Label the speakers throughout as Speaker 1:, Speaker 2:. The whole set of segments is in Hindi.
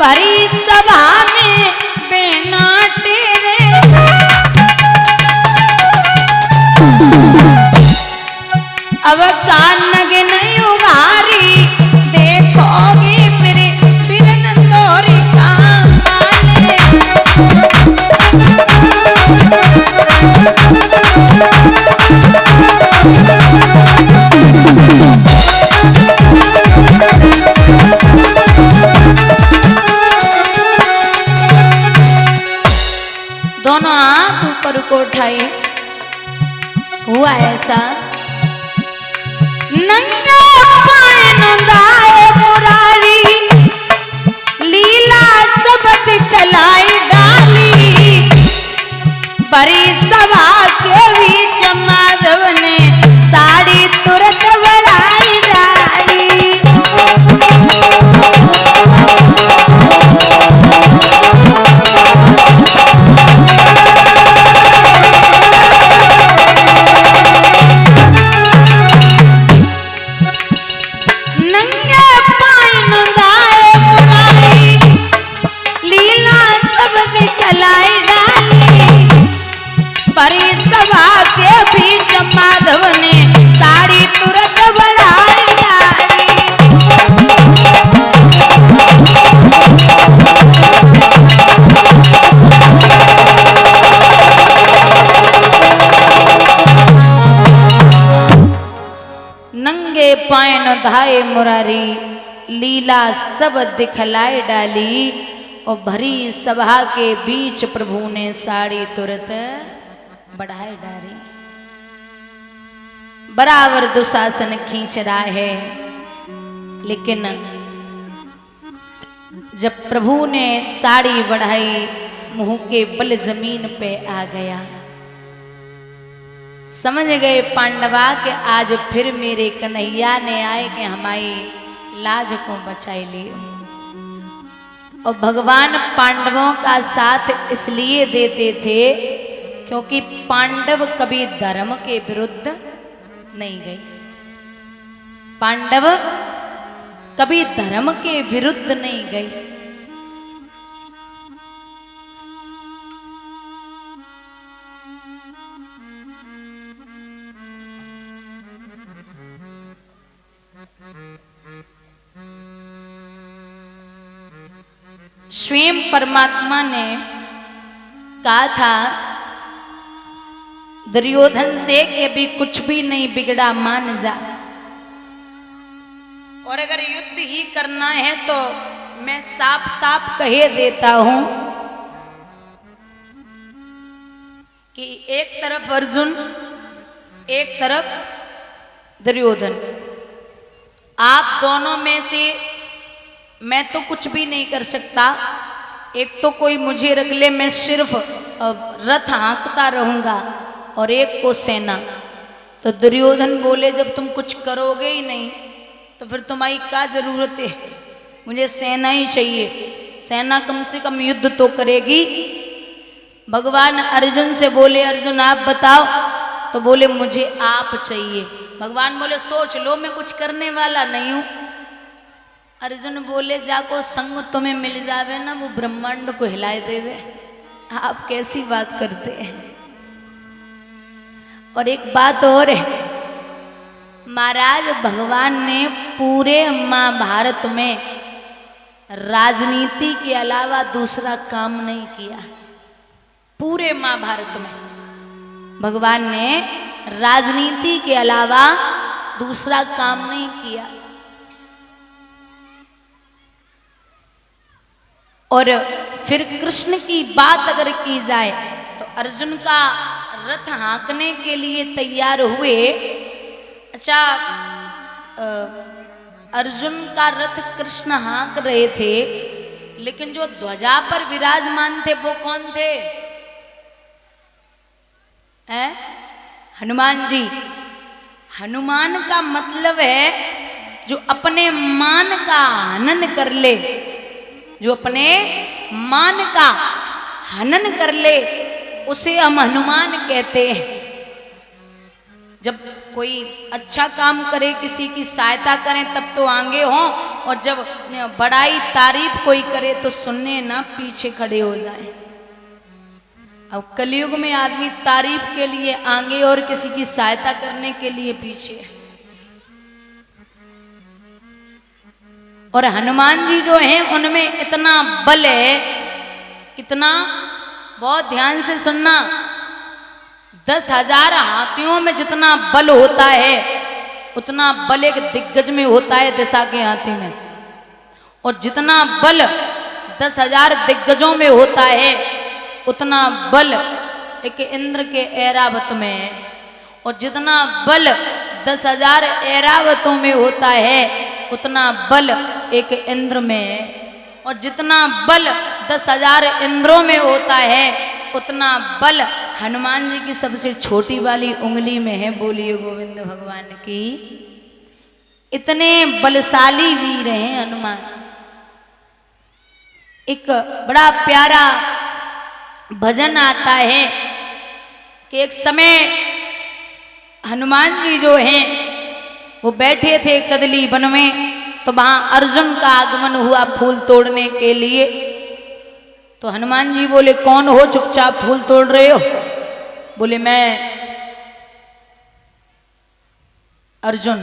Speaker 1: भरी सभा में बेना तेरे अब कानगे नहीं उगारी देखोगी मेरे बिरन तोरी कामाले दोनों हाथ ऊपर को उठाए। हुआ ऐसा नंगे पायन दाए मुरारी लीला सब दिखलाई डाली बड़ी सभा के बीच माधव ने साड़ी तुरंत बढ़ाई डाली। बड़ी सभा के बीच माधव ने साड़ी तुरंत बढ़ाई डाली। नंगे पायन धाये मुरारी लीला सब दिखलाई डाली और भरी सभा के बीच प्रभु ने साड़ी तुरंत बढ़ाए डाली। बराबर दुशासन खींच रहा है लेकिन जब प्रभु ने साड़ी बढ़ाई मुंह के बल जमीन पे आ गया। समझ गए पांडवा के आज फिर मेरे कन्हैया ने आए कि हमारी लाज को बचाई ली। और भगवान पांडवों का साथ इसलिए देते थे क्योंकि पांडव कभी धर्म के विरुद्ध नहीं गए। पांडव कभी धर्म के विरुद्ध नहीं गए। स्वयं परमात्मा ने कहा था दुर्योधन से कि अभी कुछ भी नहीं बिगड़ा मान जा और अगर युद्ध ही करना है तो मैं साफ साफ कहे देता हूं कि एक तरफ अर्जुन एक तरफ दुर्योधन, आप दोनों में से मैं तो कुछ भी नहीं कर सकता। एक तो कोई मुझे रख ले मैं सिर्फ रथ हाँकता रहूंगा और एक को सेना। तो दुर्योधन बोले जब तुम कुछ करोगे ही नहीं तो फिर तुम्हारी क्या जरूरत है, मुझे सेना ही चाहिए। सेना कम से कम युद्ध तो करेगी। भगवान अर्जुन से बोले अर्जुन आप बताओ, तो बोले मुझे आप चाहिए। भगवान बोले सोच लो मैं कुछ करने वाला नहीं हूं। अर्जुन बोले जाको संग तुम्हें मिल जावे ना वो ब्रह्मांड को हिलाए देवे। आप कैसी बात करते हैं। और एक बात और है, महाराज भगवान ने पूरे महाभारत में राजनीति के अलावा दूसरा काम नहीं किया। पूरे महाभारत में भगवान ने राजनीति के अलावा दूसरा काम नहीं किया। और फिर कृष्ण की बात अगर की जाए तो अर्जुन का रथ हाँकने के लिए तैयार हुए। अच्छा, अर्जुन का रथ कृष्ण हाँक रहे थे, लेकिन जो ध्वजा पर विराजमान थे वो कौन थे? हनुमान जी। हनुमान का मतलब है जो अपने मान का हनन कर ले, जो अपने मान का हनन कर ले उसे हम हनुमान कहते हैं। जब कोई अच्छा काम करे, किसी की सहायता करें तब तो आगे हों, और जब बड़ाई तारीफ कोई करे तो सुनने ना पीछे खड़े हो जाए। अब कलयुग में आदमी तारीफ के लिए आगे और किसी की सहायता करने के लिए पीछे। और हनुमान जी जो हैं उनमें इतना बल है, कितना, बहुत ध्यान से सुनना, 10,000 हाथियों में जितना बल होता है उतना बल एक दिग्गज में होता है, दिशा के हाथी में। और जितना बल 10,000 दिग्गजों में होता है उतना बल एक इंद्र के ऐरावत में है। और जितना बल 10,000 ऐरावतों में होता है उतना बल एक इंद्र में है। और जितना बल 10,000 इंद्रों में होता है उतना बल हनुमान जी की सबसे छोटी वाली उंगली में है। बोलिए गोविंद भगवान की। इतने बलशाली वीर हैं हनुमान। एक बड़ा प्यारा भजन आता है कि एक समय हनुमान जी जो हैं वो बैठे थे कदली वन में, तो वहां अर्जुन का आगमन हुआ फूल तोड़ने के लिए। तो हनुमान जी बोले, कौन हो, चुपचाप फूल तोड़ रहे हो? बोले, मैं अर्जुन,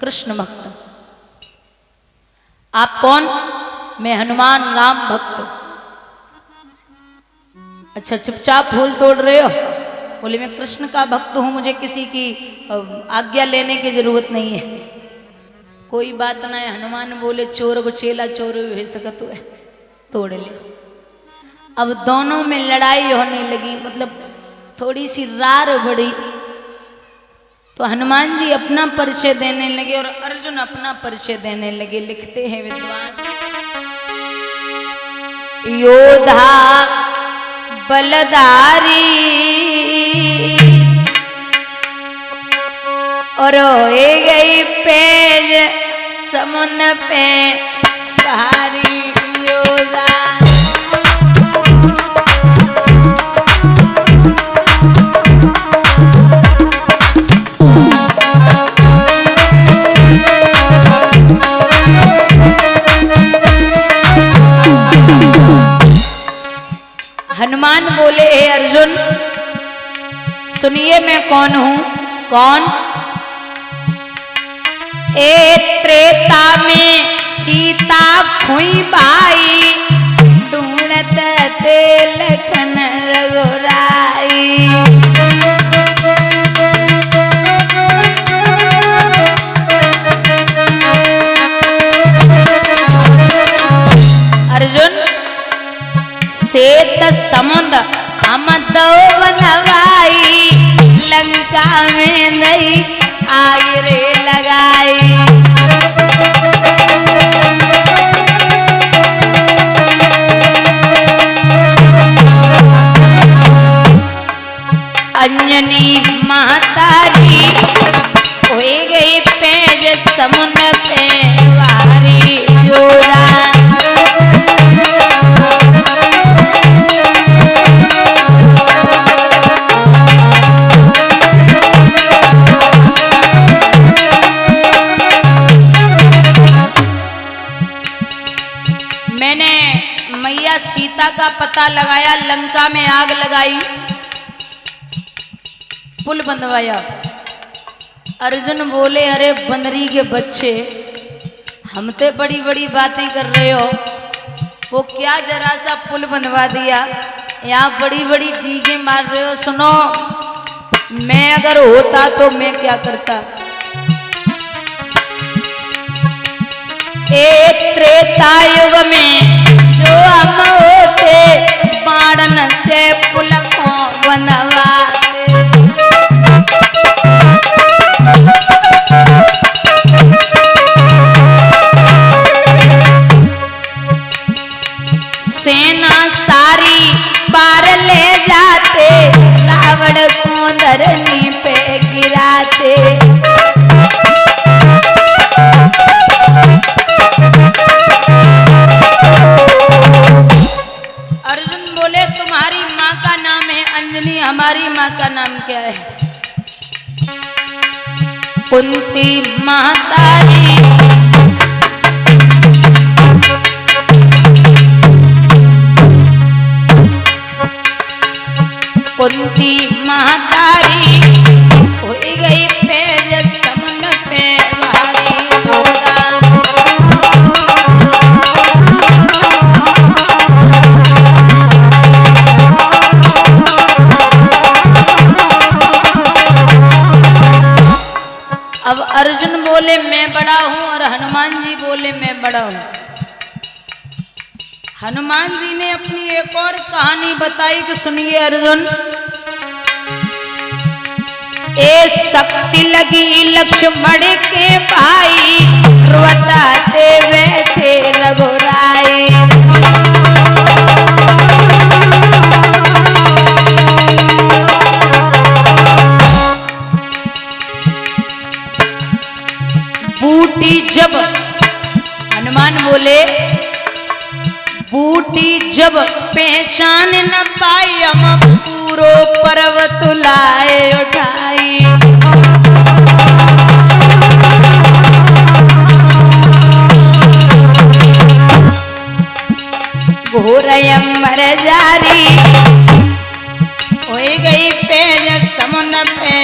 Speaker 1: कृष्ण भक्त। आप कौन? मैं हनुमान, राम भक्त। अच्छा, चुपचाप फूल तोड़ रहे हो? बोले, मैं कृष्ण का भक्त हूं, मुझे किसी की आज्ञा लेने की जरूरत नहीं है। कोई बात ना है। हनुमान बोले, चोर को चेला चोर हो सकत है, तोड़ लिया। अब दोनों में लड़ाई होने लगी, मतलब थोड़ी सी रार बढ़ी। तो हनुमान जी अपना परिचय देने लगे और अर्जुन अपना परिचय देने लगे। लिखते हैं विद्वान, योधा बलधारी और होए गई पेज समुद्र पे भारी। योधा हनुमान बोले, हे अर्जुन सुनिए, मैं कौन हूं? कौन? ए त्रेता में सीता खुई भाई, ढूंढत तेल खन रघुराई। अर्जुन, श्वेत समुद्र हम दो बनवाई, लंका में नहीं आग रे लगाई। अंजनी मातारी हो गई पेज समुद्र पे वारी। जोड़ा सीता का पता लगाया, लंका में आग लगाई, पुल बंधवाया। अर्जुन बोले, अरे बंदरी के बच्चे, हम तो बड़ी बड़ी बातें कर रहे हो, वो क्या जरा सा पुल बंधवा दिया, यहाँ बड़ी बड़ी चीजें मार रहे हो। सुनो, मैं अगर होता तो मैं क्या करता। एक त्रेता युग में जो हम होते, बाणन से पुल को बनवाते। सेना सारी पार ले जाते, रावण को धरनी पे गिराते। तुम्हारी माँ का नाम है अंजनी, हमारी माँ का नाम क्या है? कुंती मातारी बोले मैं बड़ा हूं। हनुमान जी ने अपनी एक और कहानी बताई कि सुनिए अर्जुन, ए शक्ति लगी लक्ष्मण के भाई, बताते बैठे रघुराई। बूटी जब, हनुमान बोले बूटी जब पहचान न पाई, हम पूरो पर्वत लाए उठाई। घोर अमर जारी हो गई पैज समुद्र पे